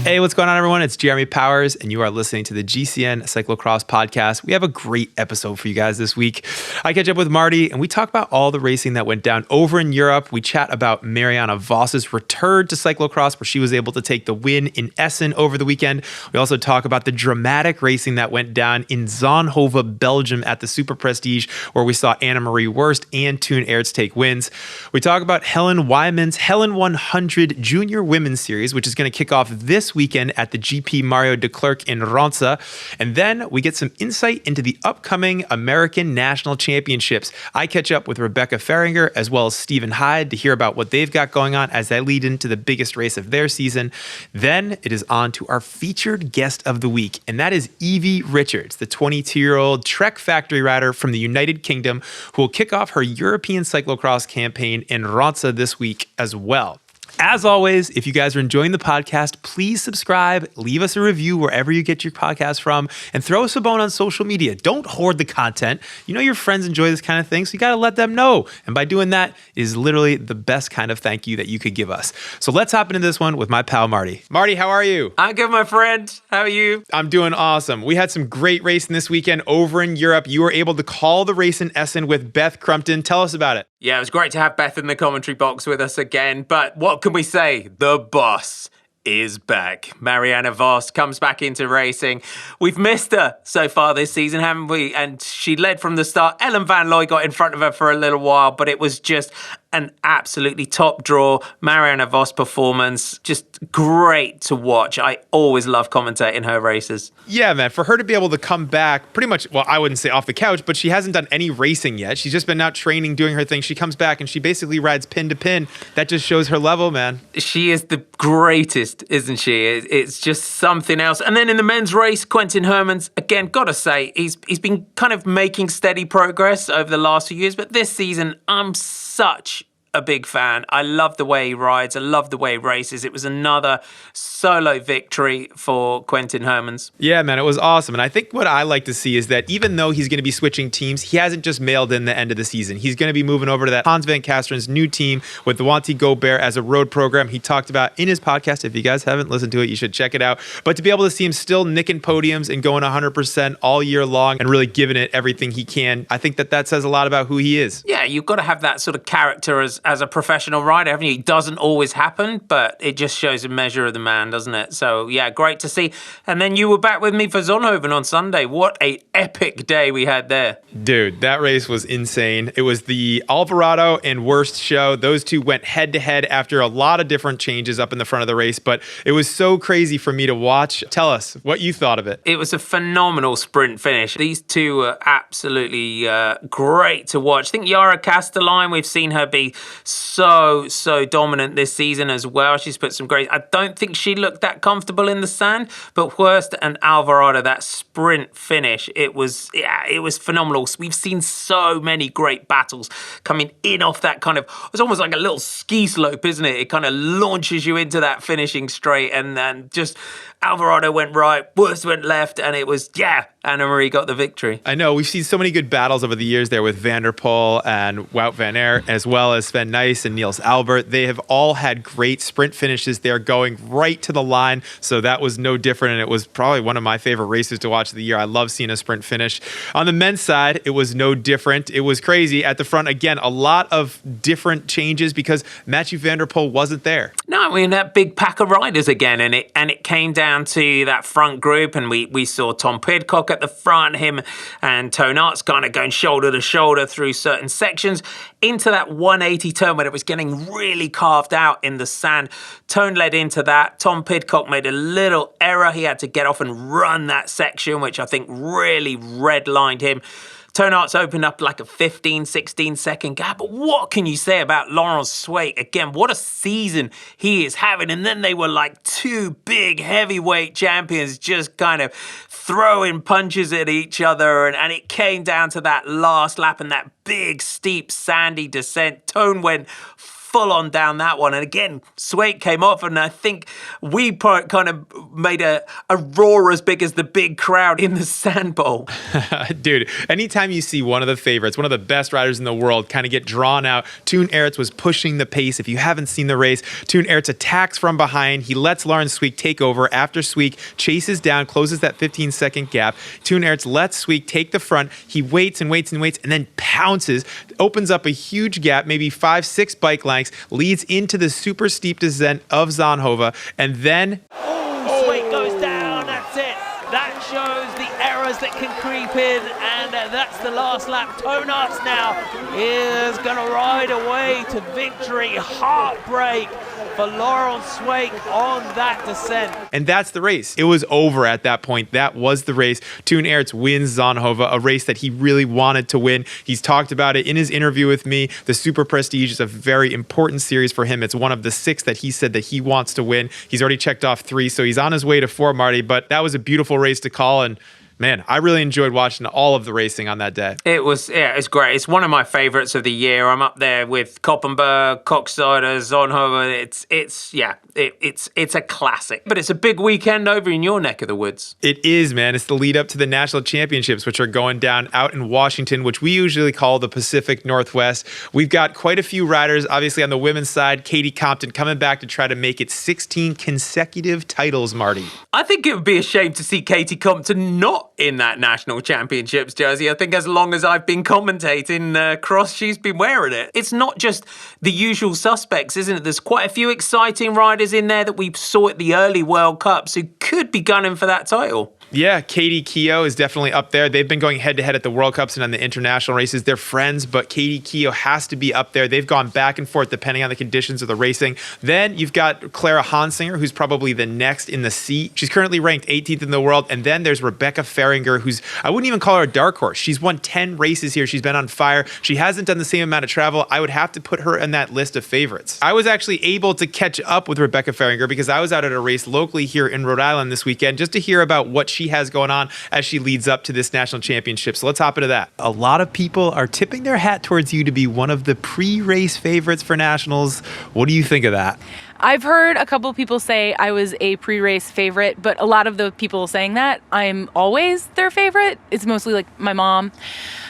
Hey, what's going on, everyone? It's Jeremy Powers, and you are listening to the GCN Cyclocross podcast. We have a great episode for you guys this week. I catch up with Marty, and we talk about all the racing that went down over in Europe. We chat about Marianne Vos's return to cyclocross, where she was able to take the win in Essen over the weekend. We also talk about the dramatic racing that went down in Zonhoven, Belgium at the Superprestige, where we saw Anne-Marie Worst and Toon Aerts take wins. We talk about Helen Wyman's Helen 100 Junior Women's Series, which is going to kick off this weekend at the GP Mario de Klerk in Ronse. And then we get some insight into the upcoming American National Championships. I catch up with Rebecca Fahringer as well as Stephen Hyde to hear about what they've got going on as they lead into the biggest race of their season. Then it is on to our featured guest of the week, and that is Evie Richards, the 22-year-old Trek factory rider from the United Kingdom, who will kick off her European cyclocross campaign in Ronse this week as well. As always, if you guys are enjoying the podcast, please subscribe, leave us a review wherever you get your podcast from, and throw us a bone on social media. Don't hoard the content. You know your friends enjoy this kind of thing, so you got to let them know. And by doing that is literally the best kind of thank you that you could give us. So let's hop into this one with my pal Marty. Marty, how are you? I'm good, my friend. How are you? I'm doing awesome. We had some great racing this weekend over in Europe. You were able to call the race in Essen with Beth Crumpton. Tell us about it. Yeah, it was great to have Beth in the commentary box with us again, but what can we say? The boss is back. Marianne Vos comes back into racing. We've missed her so far this season, haven't we? And she led from the start. Ellen Van Looy got in front of her for a little while, but it was just an absolutely top draw. Marianne Vos performance, just great to watch. I always love commentating her races. Yeah, man, for her to be able to come back pretty much, well, I wouldn't say off the couch, but she hasn't done any racing yet. She's just been out training, doing her thing. She comes back and she basically rides pin to pin. That just shows her level, man. She is the greatest, isn't she? It's just something else. And then in the men's race, Quentin Hermans, again, gotta say, he's been kind of making steady progress over the last few years, but this season, I'm such a big fan. I love the way he rides. I love the way he races. It was another solo victory for Quentin Hermans. Yeah, man, it was awesome. And I think what I like to see is that even though he's going to be switching teams, he hasn't just mailed in the end of the season. He's going to be moving over to that Hans van Kasteren's new team with the Wanty Gobert as a road program he talked about in his podcast. If you guys haven't listened to it, you should check it out. But to be able to see him still nicking podiums and going 100% all year long and really giving it everything he can, I think that says a lot about who he is. Yeah, you've got to have that sort of character as a professional rider, haven't you? It doesn't always happen, but it just shows a measure of the man, doesn't it? So, yeah, great to see. And then you were back with me for Zonhoven on Sunday. What a epic day we had there. Dude, that race was insane. It was the Alvarado and Worst show. Those two went head-to-head after a lot of different changes up in the front of the race, but it was so crazy for me to watch. Tell us what you thought of it. It was a phenomenal sprint finish. These two were absolutely great to watch. I think Yara Castelline, we've seen her be so dominant this season as well. She's put some great... I don't think she looked that comfortable in the sand, but Worst and Alvarado, that sprint finish, it was phenomenal. We've seen so many great battles coming in off that kind of... It's almost like a little ski slope, isn't it? It kind of launches you into that finishing straight, and then just Alvarado went right, Worst went left, and it was, Anne-Marie got the victory. I know, we've seen so many good battles over the years there with Van der Poel and Wout van Aert, as well as Sven Nys and Niels Albert. They have all had great sprint finishes there going right to the line, so that was no different, and it was probably one of my favorite races to watch of the year. I love seeing a sprint finish. On the men's side, it was no different. It was crazy. At the front, again, a lot of different changes because Mathieu van der Poel wasn't there. No, I mean, that big pack of riders again, and it came down to that front group, and we saw Tom Pidcock at the front, him and Toon Aerts kind of going shoulder to shoulder through certain sections into that 180 turn where it was getting really carved out in the sand. Toon led into that. Tom Pidcock made a little error. He had to get off and run that section, which I think really redlined him. Toon Aerts opened up like a 15, 16 second gap. But what can you say about Laurent Sweat? Again, what a season he is having. And then they were like two big heavyweight champions just kind of throwing punches at each other. And it came down to that last lap and that big, steep, sandy descent. Tone went full on down that one. And again, Sweik came off, and I think we kind of made a roar as big as the big crowd in the sand bowl. Dude, anytime you see one of the favorites, one of the best riders in the world kind of get drawn out, Toon Aerts was pushing the pace. If you haven't seen the race, Toon Aerts attacks from behind. He lets Laurens Sweik take over after Sweik chases down, closes that 15-second gap. Toon Aerts lets Sweik take the front. He waits and waits and waits and then pounces, opens up a huge gap, maybe 5-6 bike lengths, leads into the super steep descent of Zonhoven, and then Sweik goes down. That's it. That shows the errors that can creep in, and that's the last lap. Toon Aerts now is going to ride away to victory. Heartbreak for Laurens Sweik on that descent. And that's the race. It was over at that point. That was the race. Toon Aerts wins Zonhoven, a race that he really wanted to win. He's talked about it in his interview with me. The Superprestige is a very important series for him. It's one of the 6 that he said that he wants to win. He's already checked off 3, so he's on his way to 4, Marty. But that was a beautiful race to call, and man, I really enjoyed watching all of the racing on that day. It's great. It's one of my favorites of the year. I'm up there with Koppenberg, Coxsider, Zonhoven. It's a classic. But it's a big weekend over in your neck of the woods. It is, man. It's the lead up to the national championships, which are going down out in Washington, which we usually call the Pacific Northwest. We've got quite a few riders, obviously on the women's side. Katie Compton coming back to try to make it 16 consecutive titles, Marty. I think it would be a shame to see Katie Compton not in that national championships jersey. I think as long as I've been commentating cross, she's been wearing it. It's not just the usual suspects, isn't it? There's quite a few exciting riders in there that we saw at the early World Cups who could be gunning for that title. Yeah, Katie Keogh is definitely up there. They've been going head-to-head at the World Cups and on the international races. They're friends, but Katie Keogh has to be up there. They've gone back and forth depending on the conditions of the racing. Then you've got Clara Hansinger, who's probably the next in the seat. She's currently ranked 18th in the world. And then there's Rebecca Fahringer, who's, I wouldn't even call her a dark horse. She's won 10 races here. She's been on fire. She hasn't done the same amount of travel. I would have to put her in that list of favorites. I was actually able to catch up with Rebecca Fahringer because I was out at a race locally here in Rhode Island this weekend just to hear about what she has going on as she leads up to this national championship. So let's hop into that. A lot of people are tipping their hat towards you to be one of the pre-race favorites for nationals. What do you think of that? I've heard a couple of people say I was a pre-race favorite, but a lot of the people saying that, I'm always their favorite. It's mostly like my mom.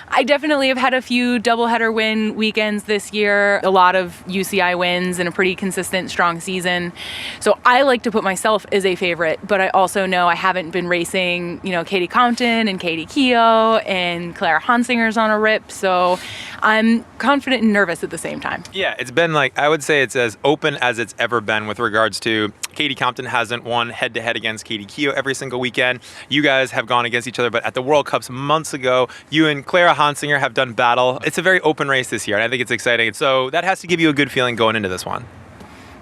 I definitely have had a few doubleheader win weekends this year, a lot of UCI wins and a pretty consistent, strong season. So I like to put myself as a favorite, but I also know I haven't been racing, Katie Compton and Katie Keogh and Clara Hansinger's on a rip. So I'm confident and nervous at the same time. Yeah, it's been I would say it's as open as it's ever been with regards to Katie Compton hasn't won head-to-head against Katie Keogh every single weekend. You guys have gone against each other, but at the World Cups months ago, you and Clara Hansinger have done battle. It's a very open race this year, and I think it's exciting. So that has to give you a good feeling going into this one.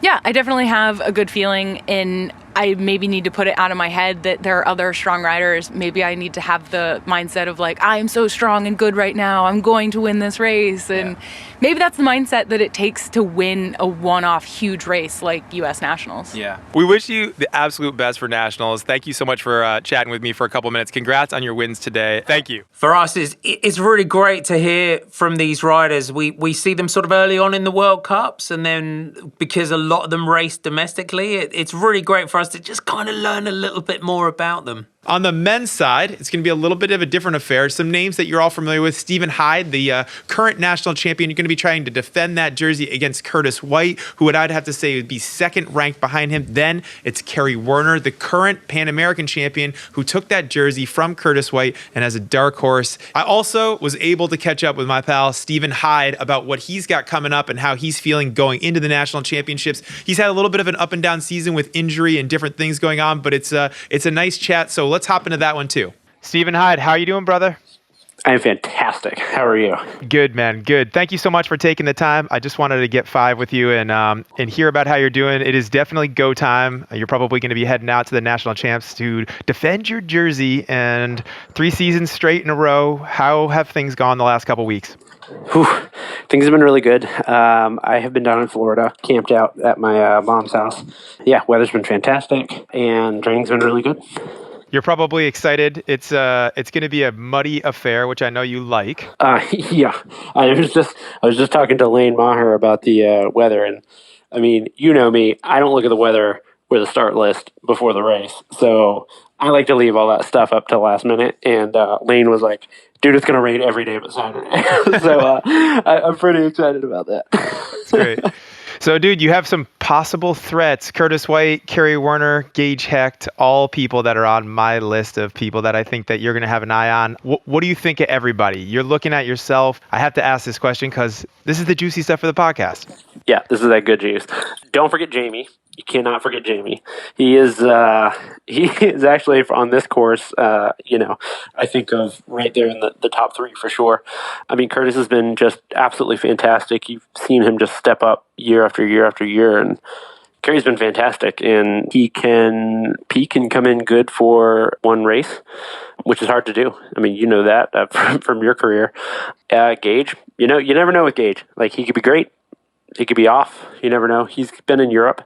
Yeah, I definitely have a good feeling, and I maybe need to put it out of my head that there are other strong riders. Maybe I need to have the mindset of I'm so strong and good right now. I'm going to win this race. And maybe that's the mindset that it takes to win a one-off huge race like U.S. Nationals. Yeah. We wish you the absolute best for Nationals. Thank you so much for chatting with me for a couple minutes. Congrats on your wins today. Thank you. For us, it's really great to hear from these riders. We see them sort of early on in the World Cups, and then because a lot of them race domestically, it's really great for us to just kind of learn a little bit more about them. On the men's side, it's going to be a little bit of a different affair. Some names that you're all familiar with. Stephen Hyde, the current national champion. You're going to be trying to defend that jersey against Curtis White, who I'd have to say would be second ranked behind him. Then it's Kerry Werner, the current Pan American champion, who took that jersey from Curtis White and as a dark horse. I also was able to catch up with my pal Stephen Hyde about what he's got coming up and how he's feeling going into the national championships. He's had a little bit of an up and down season with injury and different things going on, but it's a nice chat. So let's hop into that one too. Stephen Hyde, how are you doing, brother? I'm fantastic. How are you? Good, man. Good. Thank you so much for taking the time. I just wanted to get five with you and hear about how you're doing. It is definitely go time. You're probably going to be heading out to the national champs to defend your jersey, and 3 seasons straight in a row. How have things gone the last couple weeks? Whew. Things have been really good. I have been down in Florida, camped out at my mom's house. Yeah, weather's been fantastic, and training's been really good. You're probably excited. It's going to be a muddy affair, which I know you like. Yeah, I was just talking to Lane Maher about the weather, and I mean, you know me, I don't look at the weather with a start list before the race, so I like to leave all that stuff up to last minute. And Lane was like, "Dude, it's gonna rain every day but Saturday," so I'm pretty excited about that. That's great. So, dude, you have some possible threats. Curtis White, Kerry Werner, Gage Hecht, all people that are on my list of people that I think that you're going to have an eye on. What do you think of everybody? You're looking at yourself. I have to ask this question because this is the juicy stuff for the podcast. Yeah, this is that good juice. Don't forget Jamie. You cannot forget Jamie. He is actually on this course, I think of right there in the top three for sure. I mean, Curtis has been just absolutely fantastic. You've seen him just step up year after year after year, and Kerry's been fantastic. And he can peak and come in good for one race, which is hard to do. I mean, you know that from your career. Gage, you never know with Gage. Like, he could be great. He could be off. You never know. He's been in Europe,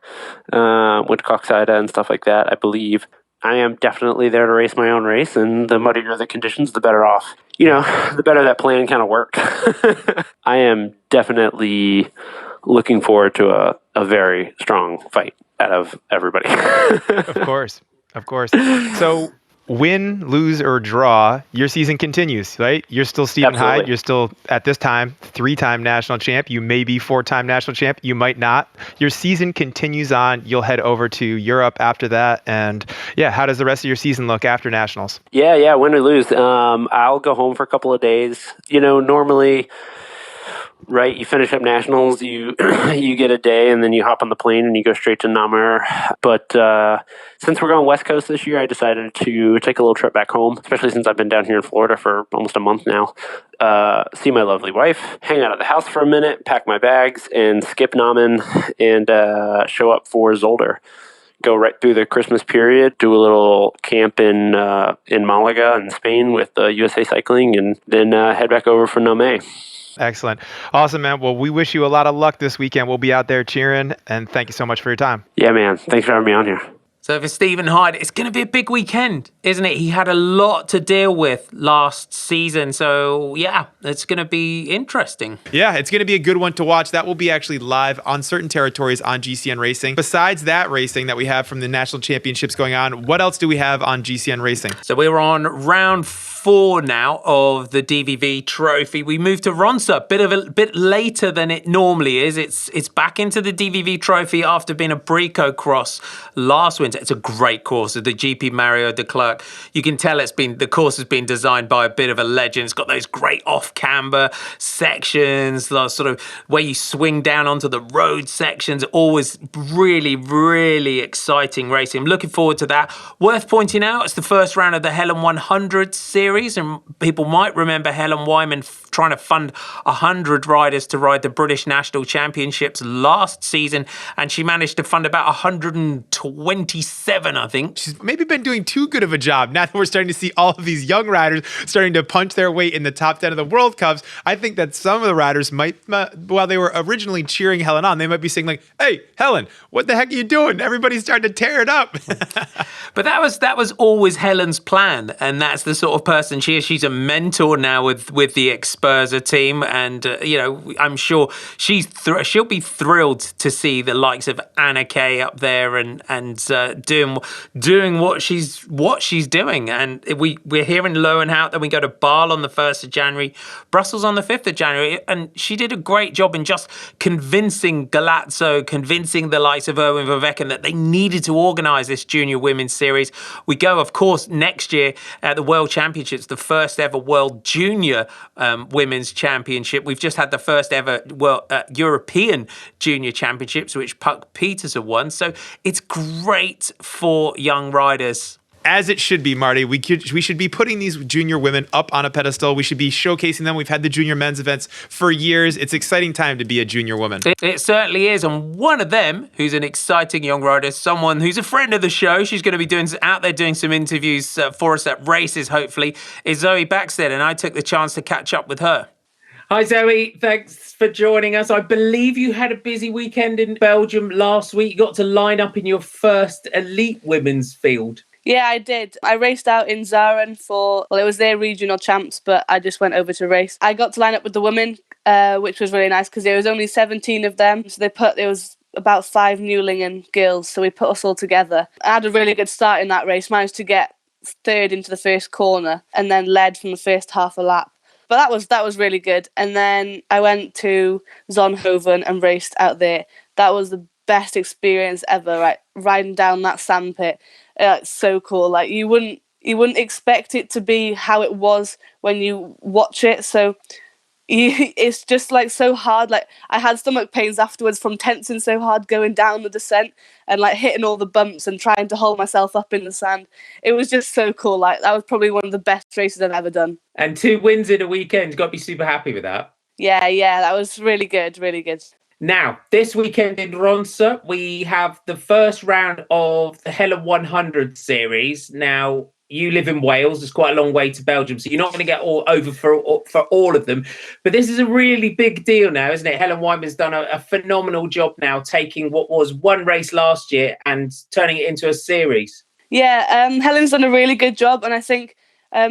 went to Coxida and stuff like that, I believe. I am definitely there to race my own race, and the muddier the conditions, the better off. The better that plan kind of worked. I am definitely looking forward to a very strong fight out of everybody. Of course. So, win, lose, or draw, your season continues, right? You're still Stephen Absolutely. Hyde. You're still, at this time, 3-time national champ. You may be 4-time national champ. You might not. Your season continues on. You'll head over to Europe after that. And yeah, how does the rest of your season look after nationals? Yeah, win or lose. I'll go home for a couple of days. Normally, right, you finish up nationals, you you get a day, and then you hop on the plane and you go straight to Namur. But since we're going West Coast this year, I decided to take a little trip back home, especially since I've been down here in Florida for almost a month now. See my lovely wife, hang out at the house for a minute, pack my bags, and skip Namen and show up for Zolder. Go right through the Christmas period, do a little camp in Malaga in Spain with USA Cycling, and then head back over for Namur. Excellent. Awesome, man. Well, we wish you a lot of luck this weekend. We'll be out there cheering, and thank you so much for your time. Yeah, man. Thanks for having me on here. So for Stephen Hyde, it's going to be a big weekend, isn't it? He had a lot to deal with last season. So, yeah, it's going to be interesting. Yeah, it's going to be a good one to watch. That will be actually live on certain territories on GCN Racing. Besides that racing that we have from the national championships going on, what else do we have on GCN Racing? So we're on round 4 now of the DVV trophy. We moved to Ronse a bit later than it normally is. It's back into the DVV trophy after being a Brico cross last winter. It's a great course of the GP Mario de Klerk. You can tell the course has been designed by a bit of a legend. It's got those great off-camber sections, the sort of where you swing down onto the road sections. Always really, really exciting racing. I'm looking forward to that. Worth pointing out, it's the first round of the Helen 100 series, and people might remember Helen Wyman trying to fund 100 riders to ride the British National Championships last season, and she managed to fund about 127, I think. She's maybe been doing too good of a job. Now that we're starting to see all of these young riders starting to punch their weight in the top 10 of the World Cups, I think that some of the riders might, while they were originally cheering Helen on, they might be saying like, "Hey, Helen, what the heck are you doing? Everybody's starting to tear it up." But that was always Helen's plan, and that's the sort of person she is. She's a mentor now with the Experza team, and I'm sure she'll be thrilled to see the likes of Anna Kay up there and doing what she's doing. And we're here in Lowenhout, then we go to Basel on the 1st of January, Brussels on the 5th of January, and she did a great job in just convincing Galazzo, convincing the likes of Erwin Vervecken that they needed to organise this junior women's series. We go, of course, next year at the World Championships, the first ever World Junior Women's Championship. We've just had the first ever European Junior Championships, which Puck Peters have won. So it's great for young riders. As it should be, Marty. We should be putting these junior women up on a pedestal. We should be showcasing them. We've had the junior men's events for years. It's an exciting time to be a junior woman. It certainly is. And one of them, who's an exciting young rider, someone who's a friend of the show, she's going to be out there doing some interviews for us at races, hopefully, is Zoe Backstead. And I took the chance to catch up with her. Hi, Zoe. Thanks for joining us. I believe you had a busy weekend in Belgium last week. You got to line up in your first elite women's field. Yeah, I did. I raced out in Zaren it was their regional champs, but I just went over to race. I got to line up with the women, which was really nice because there was only 17 of them. So there was about 5 Newlingen girls, so we put us all together. I had a really good start in that race, managed to get third into the first corner and then led from the first half a lap. But that was really good. And then I went to Zonhoven and raced out there. That was the best experience ever, right? Riding down that sandpit. It's so cool. Like you wouldn't expect it to be how it was when you watch it. So it's just like so hard. Like I had stomach pains afterwards from tensing so hard going down the descent and like hitting all the bumps and trying to hold myself up in the sand. It was just so cool. Like that was probably one of the best races I've ever done. And 2 wins in a weekend. Got to be super happy with that. Yeah, that was really good, really good. Now, this weekend in Ronse, we have the first round of the Helen 100 series. Now, you live in Wales. It's quite a long way to Belgium, so you're not going to get all over for all of them. But this is a really big deal now, isn't it? Helen Wyman's done a phenomenal job now, taking what was one race last year and turning it into a series. Yeah, Helen's done a really good job, and I think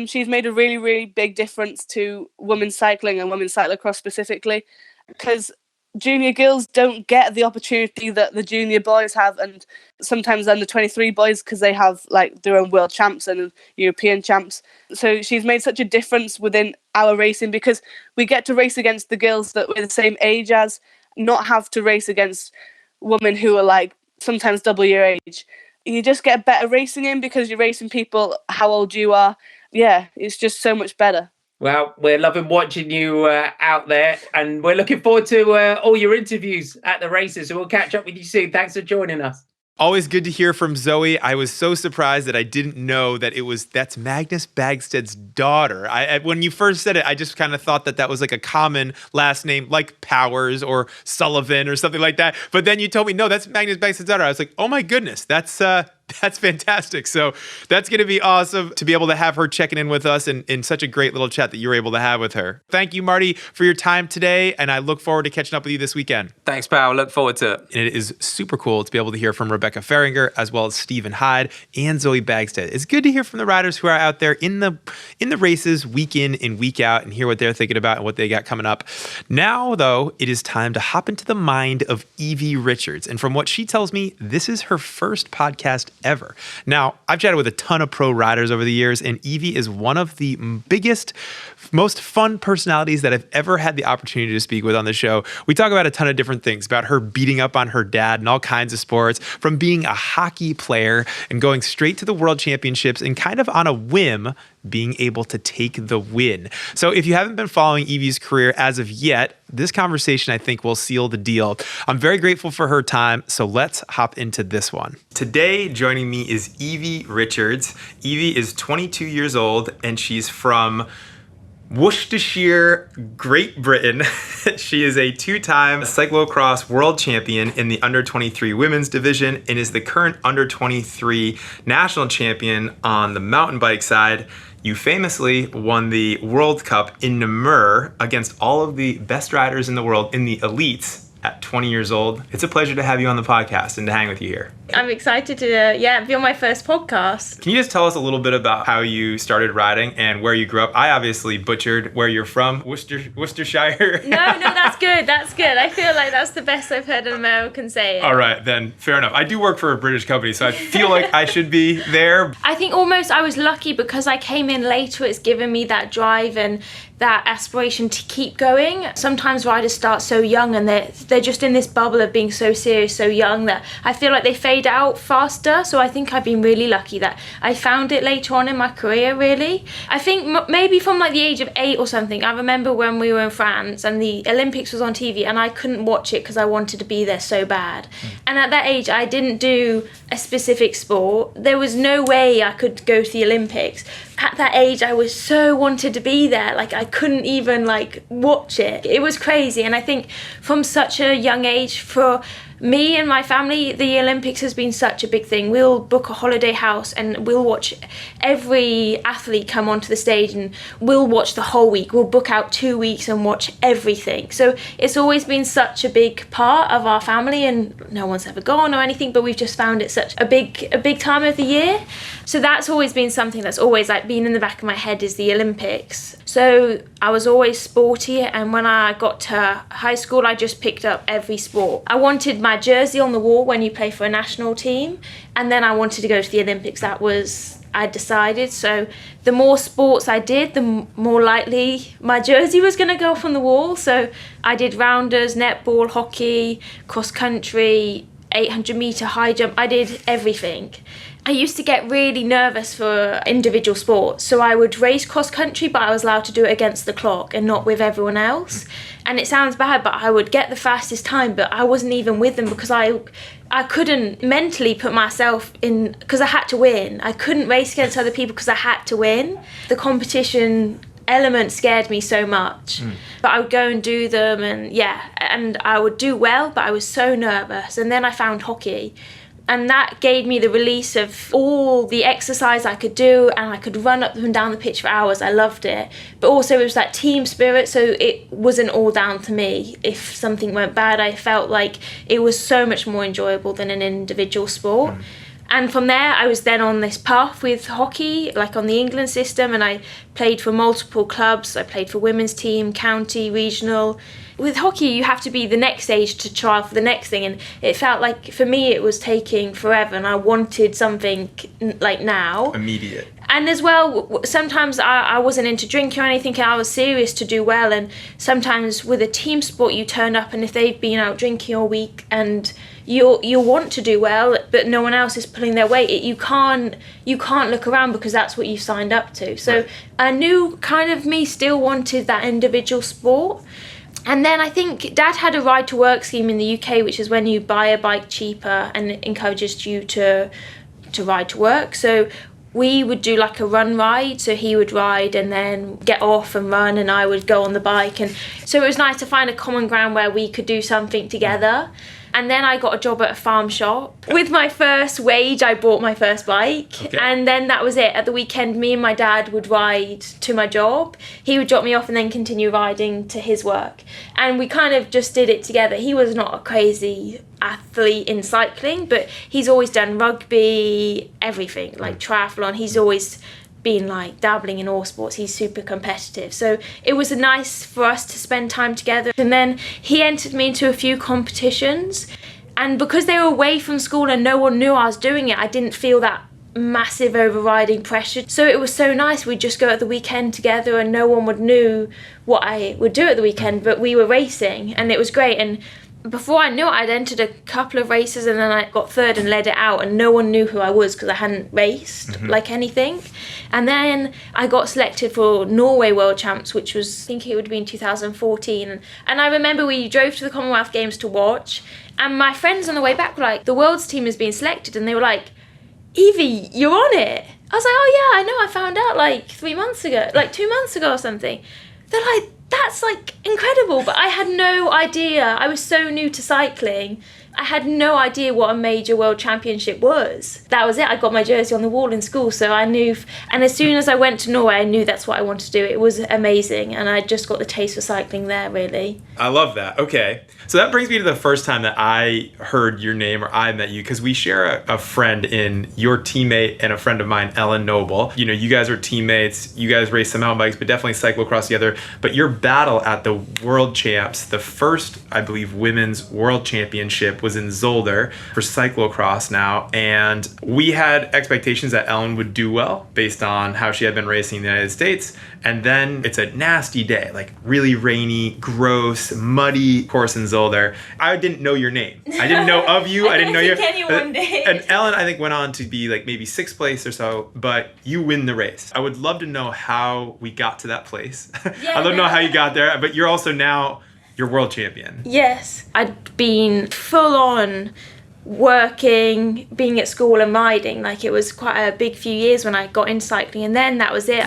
she's made a really, really big difference to women's cycling and women's cyclocross specifically, because junior girls don't get the opportunity that the junior boys have, and sometimes under 23 boys, because they have like their own world champs and European champs. So she's made such a difference within our racing because we get to race against the girls that we're the same age as, not have to race against women who are like sometimes double your age. You just get better racing in because you're racing people how old you are. Yeah, it's just so much better. Well, we're loving watching you out there, and we're looking forward to all your interviews at the races. So we'll catch up with you soon. Thanks for joining us. Always good to hear from Zoe. I was so surprised that I didn't know that that's Magnus Bagsted's daughter. When you first said it, I just kind of thought that was like a common last name, like Powers or Sullivan or something like that. But then you told me, no, that's Magnus Bagsted's daughter. I was like, oh my goodness, that's fantastic. So that's going to be awesome to be able to have her checking in with us in such a great little chat that you were able to have with her. Thank you, Marty, for your time today, and I look forward to catching up with you this weekend. Thanks, pal. Look forward to it. And it is super cool to be able to hear from Rebecca Fahringer as well as Stephen Hyde and Zoe Bagstead. It's good to hear from the riders who are out there in the races week in and week out and hear what they're thinking about and what they got coming up. Now, though, it is time to hop into the mind of Evie Richards. And from what she tells me, this is her first podcast ever. Now, I've chatted with a ton of pro riders over the years, and Evie is one of the biggest, most fun personalities that I've ever had the opportunity to speak with on the show. We talk about a ton of different things, about her beating up on her dad and all kinds of sports, from being a hockey player and going straight to the world championships and kind of on a whim being able to take the win. So if you haven't been following Evie's career as of yet, this conversation I think will seal the deal. I'm very grateful for her time, so let's hop into this one. Today joining me is Evie Richards. Evie is 22 years old and she's from Worcestershire, Great Britain. She is a 2-time cyclocross world champion in the under 23 women's division and is the current under 23 national champion on the mountain bike side. You famously won the World Cup in Namur against all of the best riders in the world in the elites at 20 years old. It's a pleasure to have you on the podcast and to hang with you here. I'm excited to be on my first podcast. Can you just tell us a little bit about how you started riding and where you grew up? I obviously butchered where you're from, Worcestershire. No, that's good. That's good. I feel like that's the best I've heard an American say it. All right, then fair enough. I do work for a British company, so I feel like I should be there. I think almost I was lucky because I came in later. It's given me that drive and that aspiration to keep going. Sometimes riders start so young and they're just in this bubble of being so serious, so young, that I feel like they fade out faster. So I think I've been really lucky that I found it later on in my career, really. I think maybe from like the age of 8 or something, I remember when we were in France and the Olympics was on TV and I couldn't watch it because I wanted to be there so bad. And at that age, I didn't do a specific sport. There was no way I could go to the Olympics. At that age, I was so wanted to be there. Like I couldn't even like watch it. It was crazy. And I think from such a young age, for me and my family, the Olympics has been such a big thing. We'll book a holiday house and we'll watch every athlete come onto the stage, and we'll watch the whole week. We'll book out 2 weeks and watch everything. So it's always been such a big part of our family, and no one's ever gone or anything, but we've just found it such a big time of the year. So that's always been something that's always like been in the back of my head, is the Olympics. So I was always sporty, and when I got to high school, I just picked up every sport. I wanted my jersey on the wall when you play for a national team, and then I wanted to go to the Olympics. That was, I decided. So the more sports I did, the more likely my jersey was going to go up on the wall. So I did rounders, netball, hockey, cross country, 800 meter high jump. I did everything. I used to get really nervous for individual sports, so I would race cross country, but I was allowed to do it against the clock and not with everyone else. And it sounds bad, but I would get the fastest time, but I wasn't even with them because I couldn't mentally put myself in, because I had to win. I couldn't race against other people because I had to win. The competition element scared me so much, but I would go and do them, and I would do well, but I was so nervous. And then I found hockey, and that gave me the release of all the exercise I could do, and I could run up and down the pitch for hours. I loved it. But also it was that team spirit, so it wasn't all down to me. If something went bad, I felt like it was so much more enjoyable than an individual sport. And from there, I was then on this path with hockey, like on the England system, and I played for multiple clubs. I played for women's team, county, regional. With hockey, you have to be the next age to trial for the next thing, and it felt like, for me, it was taking forever, and I wanted something like now. Immediate. And as well, sometimes I wasn't into drinking or anything, and I was serious to do well. And sometimes with a team sport, you turn up, and if they've been out drinking all week and you want to do well, but no one else is pulling their weight, you can't look around because that's what you signed up to. So right. I knew kind of me still wanted that individual sport. And then I think Dad had a ride to work scheme in the UK, which is when you buy a bike cheaper and it encourages you to ride to work. So we would do like a run ride, so he would ride and then get off and run, and I would go on the bike. And so it was nice to find a common ground where we could do something together. And then I got a job at a farm shop. With my first wage, I bought my first bike. Okay. And then that was it. At the weekend, me and my dad would ride to my job. He would drop me off and then continue riding to his work. And we kind of just did it together. He was not a crazy athlete in cycling, but he's always done rugby, everything, like triathlon. He's always been like dabbling in all sports. He's super competitive, so it was nice for us to spend time together. And then he entered me into a few competitions, and because they were away from school and no one knew I was doing it, I didn't feel that massive overriding pressure. So it was so nice. We'd just go at the weekend together and no one would know what I would do at the weekend, but we were racing and it was great. And before I knew it, I'd entered a couple of races, and then I got third and led it out, and no one knew who I was because I hadn't raced like anything. And then I got selected for Norway World Champs, which was, I think it would have been 2014. And I remember we drove to the Commonwealth Games to watch, and my friends on the way back were like, the world's team has been selected, and they were like, Evie, you're on it. I was like, oh yeah, I know, I found out like 3 months ago, like 2 months ago or something. They're like, that's like incredible, but I had no idea. I was so new to cycling. I had no idea what a major world championship was. That was it. I got my jersey on the wall in school, so I knew. And as soon as I went to Norway, I knew that's what I wanted to do. It was amazing, and I just got the taste for cycling there, really. I love that. Okay. So that brings me to the first time that I heard your name, or I met you, because we share a friend in your teammate and a friend of mine, Ellen Noble. You know, you guys are teammates. You guys race some mountain bikes, but definitely cyclocross together. But your battle at the World Champs, the first, I believe, women's world championship was in Zolder for cyclocross now. And we had expectations that Ellen would do well based on how she had been racing in the United States. And then it's a nasty day, like really rainy, gross, muddy course in Zolder. I didn't know your name. I didn't know of you. I didn't know your anyone did. And Ellen, I think, went on to be like maybe 6th place or so, but you win the race. I would love to know how we got to that place. I'd love to know how you got there, but you're also now, you're world champion. Yes. I'd been full on working, being at school and riding. Like, it was quite a big few years when I got into cycling, and then that was it.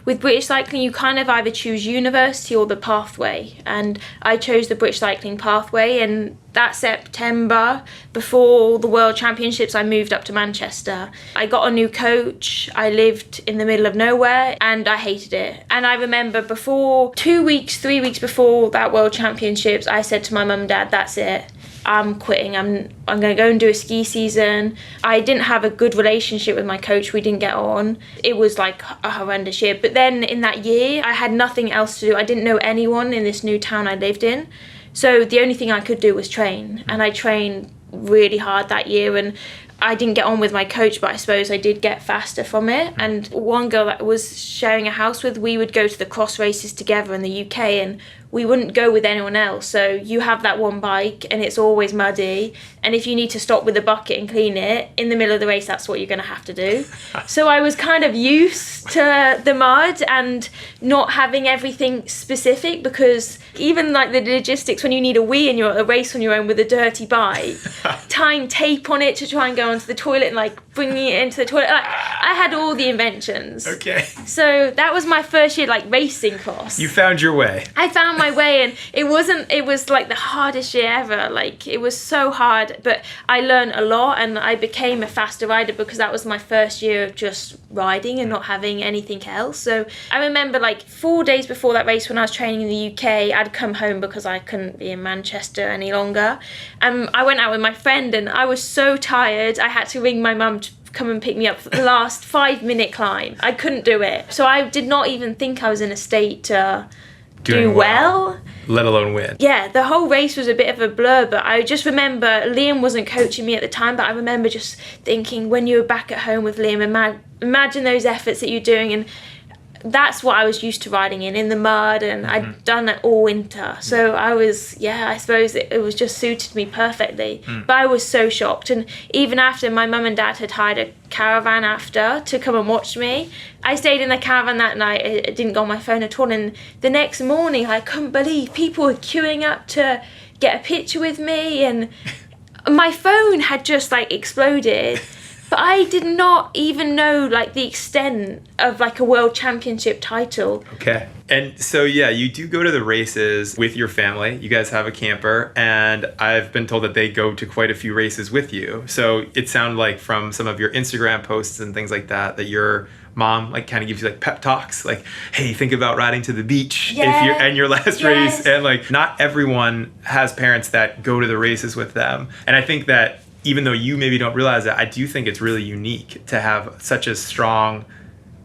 With British cycling, you kind of either choose university or the pathway, and I chose the British cycling pathway. And that September, before the World Championships, I moved up to Manchester. I got a new coach. I lived in the middle of nowhere and I hated it. And I remember 3 weeks before that World Championships, I said to my mum and dad, that's it. I'm quitting. I'm going to go and do a ski season. I didn't have a good relationship with my coach. We didn't get on. It was like a horrendous year. But then in that year, I had nothing else to do. I didn't know anyone in this new town I lived in. So the only thing I could do was train. And I trained really hard that year. And I didn't get on with my coach, but I suppose I did get faster from it. And one girl that I was sharing a house with, we would go to the cross races together in the UK, and we wouldn't go with anyone else. So you have that one bike and it's always muddy, and if you need to stop with a bucket and clean it in the middle of the race, that's what you're going to have to do. So I was kind of used to the mud and not having everything specific, because even like the logistics, when you need a wee and you're at a race on your own with a dirty bike, tying tape on it to try and go onto the toilet and like bringing it into the toilet, like, I had all the inventions. Okay. So that was my first year like racing cross. You found your way. I found my way, and it was like the hardest year ever. Like, it was so hard, but I learned a lot and I became a faster rider because that was my first year of just riding and not having anything else. So I remember like 4 days before that race, when I was training in the UK, I'd come home because I couldn't be in Manchester any longer. I went out with my friend and I was so tired I had to ring my mum to come and pick me up for the last 5-minute climb. I couldn't do it. So I did not even think I was in a state to do well, let alone win. Yeah, the whole race was a bit of a blur, but I just remember Liam wasn't coaching me at the time, but I remember just thinking, when you were back at home with Liam, imagine those efforts that you're doing. And that's what I was used to riding in the mud, and I'd done it all winter. So I suppose it was just suited me perfectly. But I was so shocked. And even after, my mum and dad had hired a caravan after to come and watch me. I stayed in the caravan that night. I didn't go on my phone at all. And the next morning, I couldn't believe people were queuing up to get a picture with me. And my phone had just like exploded. But I did not even know like the extent of like a world championship title. Okay. And so, yeah, you do go to the races with your family. You guys have a camper, and I've been told that they go to quite a few races with you. So it sounded like from some of your Instagram posts and things like that, that your mom like kind of gives you like pep talks, like, hey, think about riding to the beach if you're in your last race. And like, not everyone has parents that go to the races with them. And I think that even though you maybe don't realize that, I do think it's really unique to have such a strong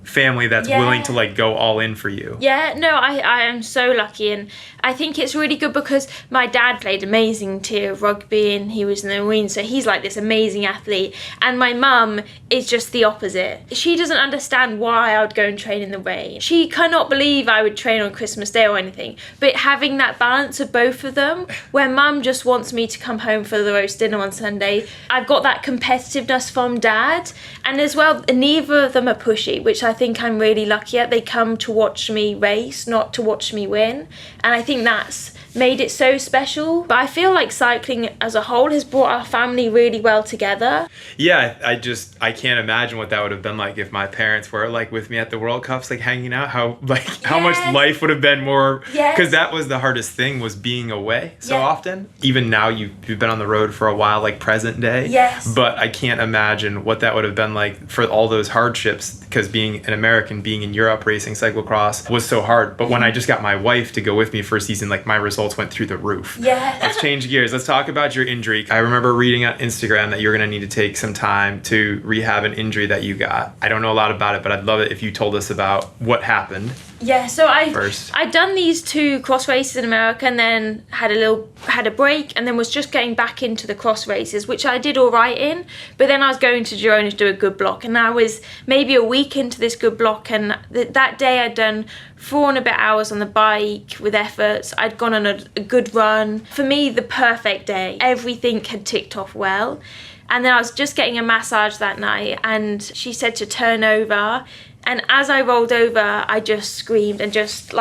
family that's willing to like go all in for you. Yeah, no, I am so lucky, and I think it's really good because my dad played amazing tier rugby and he was in the Marines, so he's like this amazing athlete, and my mum is just the opposite. She doesn't understand why I would go and train in the rain. She cannot believe I would train on Christmas Day or anything, but having that balance of both of them, where mum just wants me to come home for the roast dinner on Sunday, I've got that competitiveness from dad, and as well, neither of them are pushy, which I think I'm really lucky at. They come to watch me race, not to watch me win, and I think that's made it so special. But I feel like cycling as a whole has brought our family really well together. Yeah, I can't imagine what that would have been like if my parents were like with me at the World Cups, like hanging out, how much life would have been more, because that was the hardest thing, was being away so often. Even now you've been on the road for a while, like present day. But I can't imagine what that would have been like for all those hardships, because being an American, being in Europe racing cyclocross was so hard. But when I just got my wife to go with me for a season, like my results went through the roof. Let's change gears. Let's talk about your injury. I remember reading on Instagram that you're going to need to take some time to rehab an injury that you got. I don't know a lot about it, but I'd love it if you told us about what happened. Yeah, so I'd done these 2 cross races in America, and then had a break, and then was just getting back into the cross races, which I did all right in. But then I was going to Girona to do a good block, and I was maybe a week into this good block, and that day I'd done 4 and a bit hours on the bike with efforts. I'd gone on a good run. For me, the perfect day. Everything had ticked off well. And then I was just getting a massage that night, and she said to turn over, And as I rolled over, I just screamed and just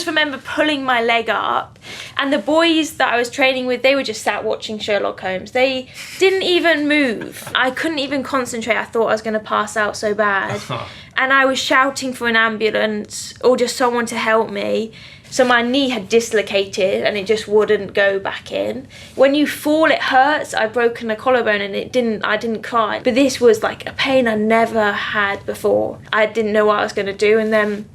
remember pulling my leg up. And the boys that I was training with, they were just sat watching Sherlock Holmes. They didn't even move. I couldn't even concentrate. I thought I was going to pass out so bad. And I was shouting for an ambulance or just someone to help me. So my knee had dislocated and it just wouldn't go back in. When you fall, it hurts. I've broken a collarbone and I didn't cry. But this was like a pain I never had before. I didn't know what I was going to do. And then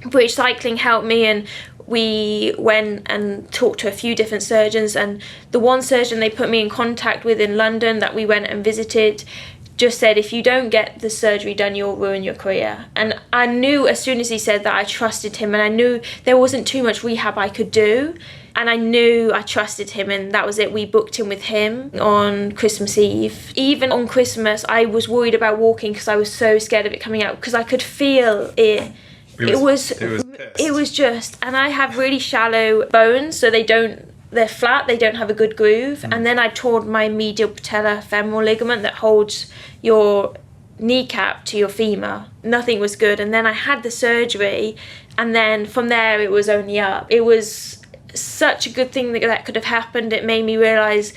British Cycling helped me, and we went and talked to a few different surgeons. And the one surgeon they put me in contact with in London that we went and visited just said, if you don't get the surgery done, you'll ruin your career. And I knew as soon as he said that, I trusted him, and I knew there wasn't too much rehab I could do. And I knew I trusted him, and that was it. We booked in with him on Christmas Eve. Even on Christmas, I was worried about walking because I was so scared of it coming out, because I could feel it. It was just, and I have really shallow bones, so they're flat, they don't have a good groove. And then I tore my medial patellar femoral ligament that holds your kneecap to your femur. Nothing was good. And then I had the surgery, and then from there it was only up. It was such a good thing that could have happened. It made me realise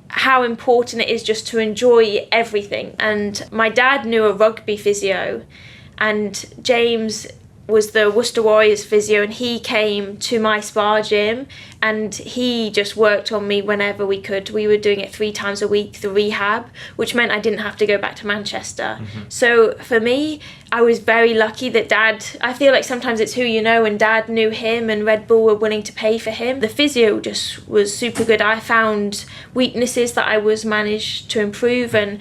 how important it is just to enjoy everything. And my dad knew a rugby physio, and James was the Worcester Warriors physio, and he came to my spa gym and he just worked on me whenever we could. We were doing it 3 times a week, the rehab, which meant I didn't have to go back to Manchester. So for me, I was very lucky that Dad, I feel like sometimes it's who you know, and Dad knew him and Red Bull were willing to pay for him. The physio just was super good. I found weaknesses that I was managed to improve, and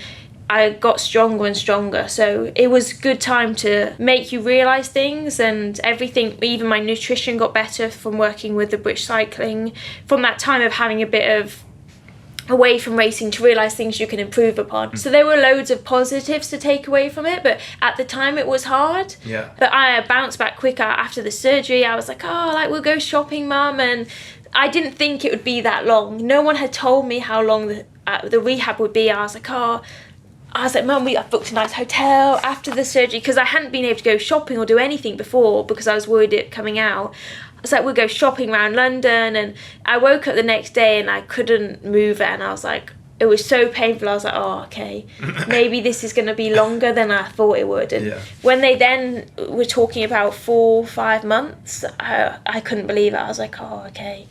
I got stronger and stronger. So it was a good time to make you realise things, and everything, even my nutrition got better from working with the British Cycling. From that time of having a bit of away from racing to realise things you can improve upon. So there were loads of positives to take away from it, but at the time it was hard. But I bounced back quicker after the surgery. I was like, we'll go shopping, Mum, and I didn't think it would be that long. No one had told me how long the rehab would be. I was like, Mum, I've booked a nice hotel after the surgery, because I hadn't been able to go shopping or do anything before because I was worried it coming out. I was like, we'll go shopping around London, and I woke up the next day and I couldn't move it, and I was like, it was so painful. I was like, okay, maybe this is going to be longer than I thought it would. And when they then were talking about 4-5 months, I couldn't believe it. I was like, okay.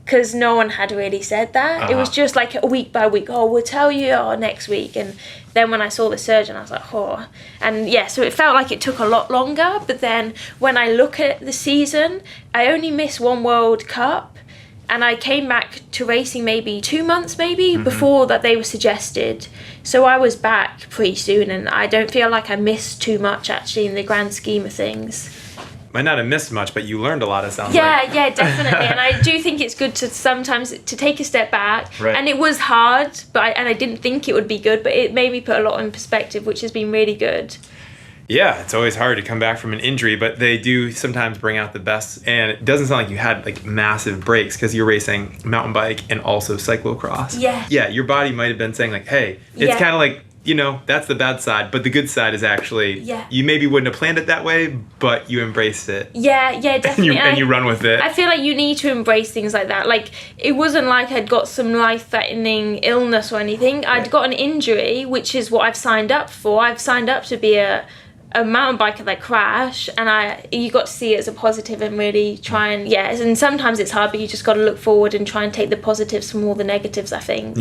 Because no one had really said that. It was just like a week by week, we'll tell you next week. And then when I saw the surgeon, I was like, And so it felt like it took a lot longer. But then when I look at the season, I only missed 1 World Cup. And I came back to racing maybe 2 months before that they were suggested. So I was back pretty soon, and I don't feel like I missed too much actually in the grand scheme of things. Might not have missed much, but you learned a lot, it sounds like. Yeah, definitely. And I do think it's good to sometimes to take a step back. Right. And it was hard, but I didn't think it would be good, but it made me put a lot in perspective, which has been really good. Yeah, it's always hard to come back from an injury, but they do sometimes bring out the best. And it doesn't sound like you had like massive breaks because you're racing mountain bike and also cyclocross. Yeah, your body might have been saying like, hey, it's kind of like, that's the bad side, but the good side is actually, you maybe wouldn't have planned it that way, but you embraced it. Yeah, definitely. and you run with it. I feel like you need to embrace things like that. Like, it wasn't like I'd got some life-threatening illness or anything. I'd got an injury, which is what I've signed up for. I've signed up to be a mountain biker that crash, and you got to see it as a positive and really try and sometimes it's hard, but you just got to look forward and try and take the positives from all the negatives, I think.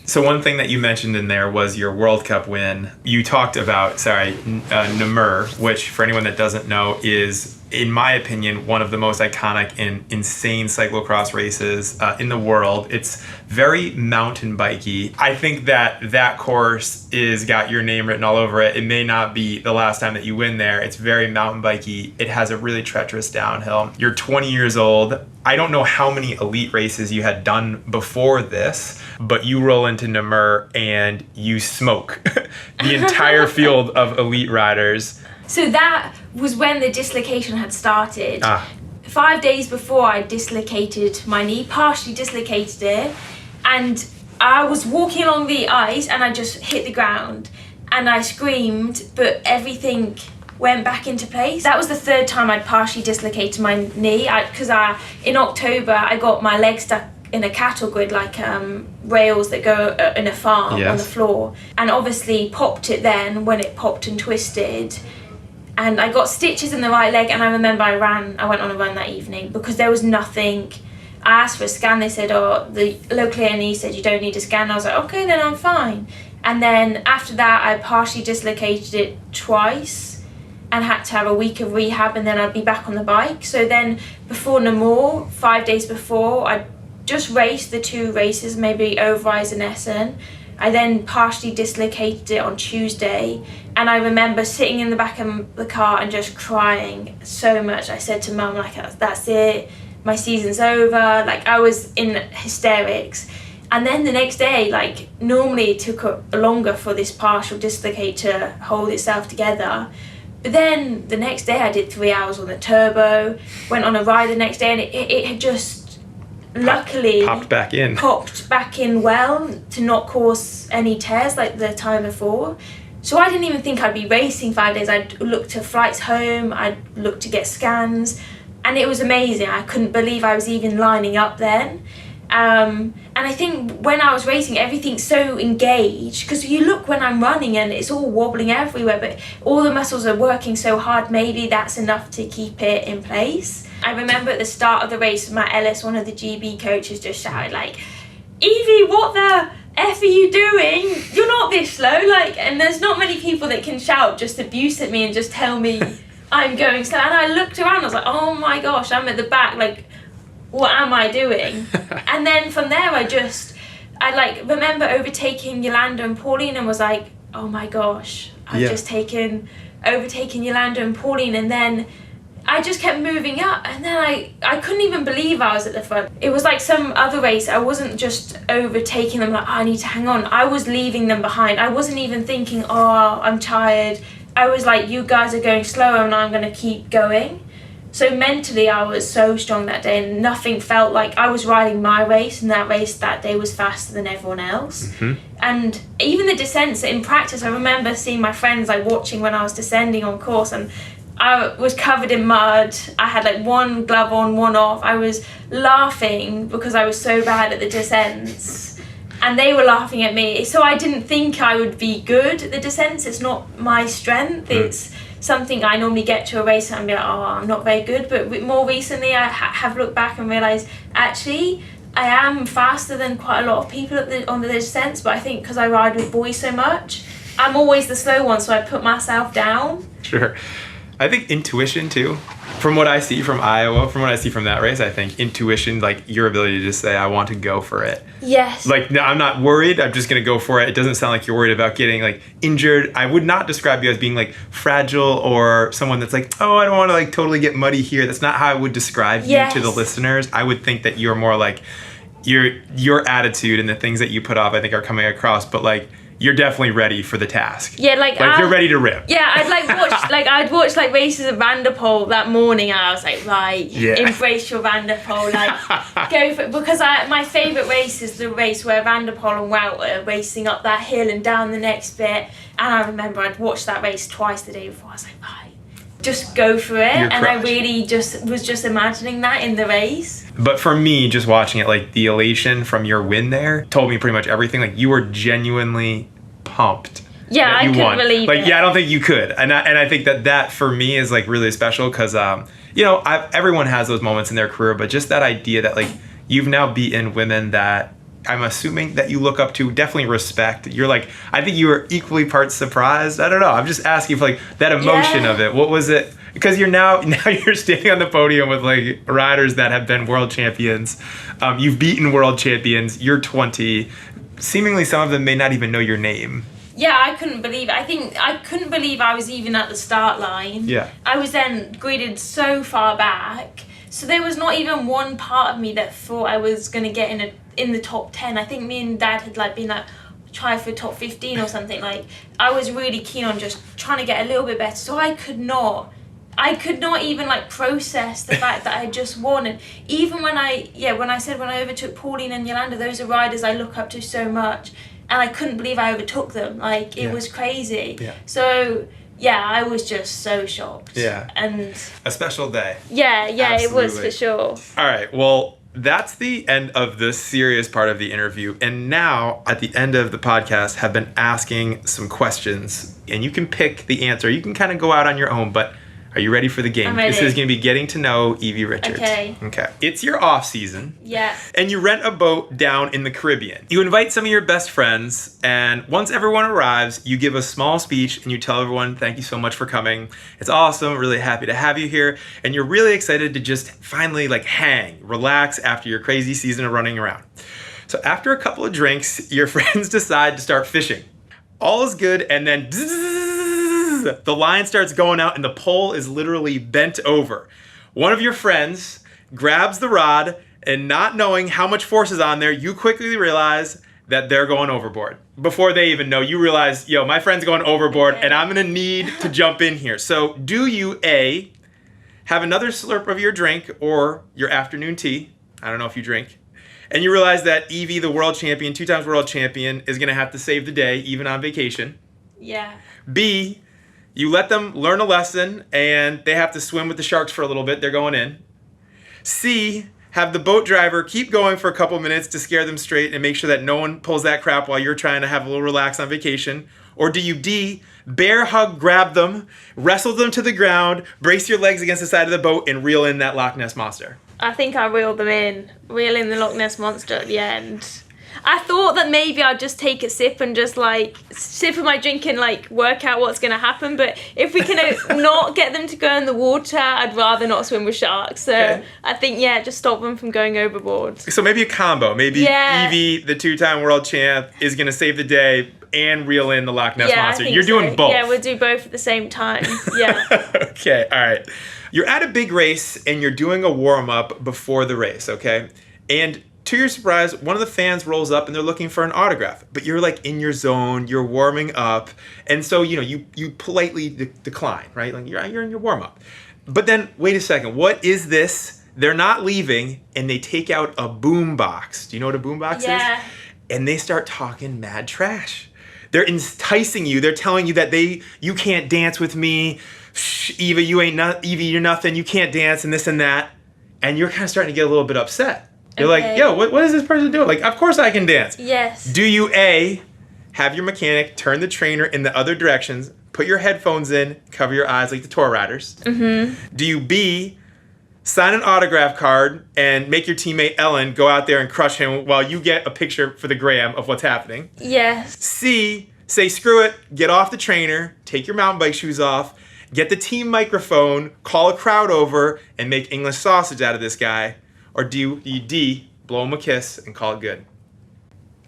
So one thing that you mentioned in there was your World Cup win. You talked about, Namur, which for anyone that doesn't know is, in my opinion, one of the most iconic and insane cyclocross races in the world. It's very mountain bikey. I think that course is got your name written all over it. It may not be the last time that you win there. It's very mountain bikey. It has a really treacherous downhill. You're 20 years old. I don't know how many elite races you had done before this, but you roll into Namur and you smoke the entire field of elite riders. So that was when the dislocation had started. 5 days before, I dislocated my knee, partially dislocated it, and I was walking along the ice and I just hit the ground and I screamed, but everything went back into place. That was the third time I'd partially dislocated my knee, because in October I got my leg stuck in a cattle grid, like rails that go in a farm on the floor, and obviously popped it then when it popped and twisted. And I got stitches in the right leg, and I remember I went on a run that evening because there was nothing. I asked for a scan, they said, the local A&E said you don't need a scan. I was like, okay, then I'm fine. And then after that, I partially dislocated it twice and had to have a week of rehab, and then I'd be back on the bike. So then before Namur, 5 days before, I just raced the 2 races, maybe Overijse and Essen. I then partially dislocated it on Tuesday, and I remember sitting in the back of the car and just crying so much. I said to Mum, like, that's it, my season's over. Like, I was in hysterics. And then the next day, like, normally it took longer for this partial dislocate to hold itself together. But then the next day I did 3 hours on the turbo, went on a ride the next day, and it had just luckily popped back in well to not cause any tears like the time before. So I didn't even think I'd be racing 5 days. I'd looked to flights home, I'd looked to get scans, and it was amazing. I couldn't believe I was even lining up then. And I think when I was racing, everything's so engaged, because you look when I'm running and it's all wobbling everywhere, but all the muscles are working so hard, maybe that's enough to keep it in place. I remember at the start of the race, Matt Ellis, one of the GB coaches, just shouted like, Evie, what the F are you doing? You're not this slow. Like, and there's not many people that can shout just abuse at me and just tell me I'm going slow. And I looked around, I was like, oh my gosh, I'm at the back, like, what am I doing? And then from there, I like remember overtaking Yolanda and Pauline and was like, oh my gosh, I've just overtaken Yolanda and Pauline. And then I just kept moving up, and then I couldn't even believe I was at the front. It was like some other race. I wasn't just overtaking them like, oh, I need to hang on. I was leaving them behind. I wasn't even thinking, oh, I'm tired. I was like, you guys are going slower and I'm going to keep going. So mentally I was so strong that day, and nothing felt like I was riding my race, and that race that day was faster than everyone else. Mm-hmm. And even the descents in practice, I remember seeing my friends like watching when I was descending on course, and I was covered in mud. I had like one glove on, one off. I was laughing because I was so bad at the descents, and they were laughing at me. So I didn't think I would be good at the descents. It's not my strength. It's something I normally get to a race and be like, oh, I'm not very good. But more recently, I have looked back and realised, actually, I am faster than quite a lot of people on the descents. But I think because I ride with boys so much, I'm always the slow one, so I put myself down. Sure. I think intuition too. From what I see from Iowa, from what I see from that race, I think intuition, like your ability to just say, I want to go for it. Yes. Like, no, I'm not worried. I'm just going to go for it. It doesn't sound like you're worried about getting like injured. I would not describe you as being like fragile or someone that's like, oh, I don't want to like totally get muddy here. That's not how I would describe you to the listeners. I would think that you're more like your attitude and the things that you put off, I think, are coming across. But like, you're definitely ready for the task. Yeah, like you're ready to rip. Yeah, I'd watch like races of Vanderpool that morning, and I was like, right, embrace your Vanderpool, like go for it. Because my favourite race is the race where Vanderpool and Wout are racing up that hill and down the next bit. And I remember I'd watched that race twice the day before. I was like, right, just go for it. And I really was just imagining that in the race. But for me, just watching it, like the elation from your win there told me pretty much everything. Like you were genuinely pumped. Yeah, I couldn't believe it. Like, yeah, I don't think you could. And I think that for me is like really special because, you know, everyone has those moments in their career, but just that idea that like you've now beaten women that I'm assuming that you look up to, definitely respect. You're like, I think you were equally parts surprised. I don't know. I'm just asking for like that emotion of it. What was it? Because you're now you're standing on the podium with like riders that have been world champions. You've beaten world champions. You're 20. Seemingly some of them may not even know your name. Yeah, I couldn't believe it. I couldn't believe I was even at the start line. Yeah. I was then gridded so far back. So there was not even one part of me that thought I was going to get in the top 10. I think me and Dad had like been like, try for top 15 or something. Like, I was really keen on just trying to get a little bit better. So I could not even like process the fact that I had just won. And even when I overtook Pauline and Yolanda, those are riders I look up to so much, and I couldn't believe I overtook them. Like, it was crazy. Yeah. So yeah, I was just so shocked. Yeah. And A special day. yeah, it was Absolutely. for sure. All right. Well, that's the end of the serious part of the interview. And now, at the end of the podcast, have been asking some questions. And you can pick the answer. You can kind of go out on your own, but are you ready for the game? I'm ready. This is going to be getting to know Evie Richards. Okay. It's your off season. Yeah. And you rent a boat down in the Caribbean. You invite some of your best friends, and once everyone arrives, you give a small speech and you tell everyone, thank you so much for coming. It's awesome, really happy to have you here. And you're really excited to just finally hang, relax after your crazy season of running around. So after a couple of drinks, your friends decide to start fishing. All is good, and then the line starts going out and the pole is literally bent over. One of your friends grabs the rod, and not knowing how much force is on there, you quickly realize that they're going overboard. Before they even know, you realize, my friend's going overboard and I'm gonna need to jump in here. So do you A, have another slurp of your drink or your afternoon tea? I don't know if you drink. And you realize that Evie, the world champion, 2 times world champion, is gonna have to save the day, even on vacation. Yeah. B, you let them learn a lesson and they have to swim with the sharks for a little bit. They're going in. C, have the boat driver keep going for a couple minutes to scare them straight and make sure that no one pulls that crap while you're trying to have a little relax on vacation. Or do you D, bear hug, grab them, wrestle them to the ground, brace your legs against the side of the boat, and reel in that Loch Ness Monster? I think I reeled them in, reeling the Loch Ness Monster at the end. I thought that maybe I'd just take a sip and just sip of my drink and work out what's going to happen. But if we can not get them to go in the water, I'd rather not swim with sharks. So Okay. I think, just stop them from going overboard. So maybe a combo. Maybe Evie, the 2-time world champ, is going to save the day and reel in the Loch Ness I Monster. think You're doing so. both. Yeah, we'll do both at the same time. Yeah. Okay, all right. You're at a big race and you're doing a warm-up before the race, okay? And to your surprise, one of the fans rolls up and they're looking for an autograph. But you're in your zone, you're warming up. And so, you politely decline, right? You're in your warm-up. But then, wait a second, what is this? They're not leaving and they take out a boom box. Do you know what a boom box is? And they start talking mad trash. They're enticing you. They're telling you that you can't dance with me. Shh, Evie, Evie, you're nothing. You can't dance and this and that. And you're kind of starting to get a little bit upset. You're like, yo, what is this person doing? Of course I can dance. Yes. Do you A, have your mechanic turn the trainer in the other directions, put your headphones in, cover your eyes like the tour riders? Mm-hmm. Do you B, sign an autograph card and make your teammate Ellen go out there and crush him while you get a picture for the gram of what's happening? Yes. C, say screw it, get off the trainer, take your mountain bike shoes off, get the team microphone, call a crowd over, and make English sausage out of this guy? Or do you D, blow him a kiss and call it good?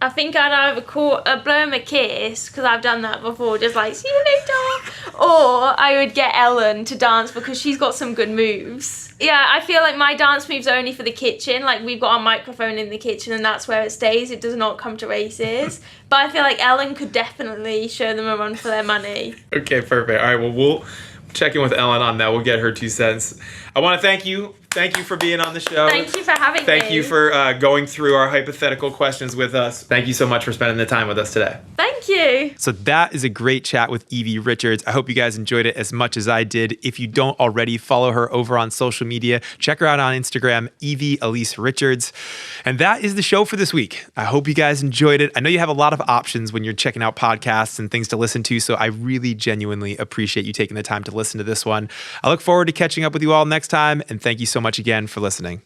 I think I'd either blow him a kiss, because I've done that before, just see you later. Or I would get Ellen to dance because she's got some good moves. Yeah, I feel like my dance moves are only for the kitchen. We've got our microphone in the kitchen and that's where it stays. It does not come to races. But I feel like Ellen could definitely show them a run for their money. Okay, perfect. All right, well, we'll check in with Ellen on that. We'll get her 2 cents. I want to thank you. Thank you for being on the show. Thank you for having me. Thank you for going through our hypothetical questions with us. Thank you so much for spending the time with us today. Thank you. So that is a great chat with Evie Richards. I hope you guys enjoyed it as much as I did. If you don't already, follow her over on social media. Check her out on Instagram, Evie Elise Richards. And that is the show for this week. I hope you guys enjoyed it. I know you have a lot of options when you're checking out podcasts and things to listen to, so I really genuinely appreciate you taking the time to listen to this one. I look forward to catching up with you all next time, and thank you so much again for listening.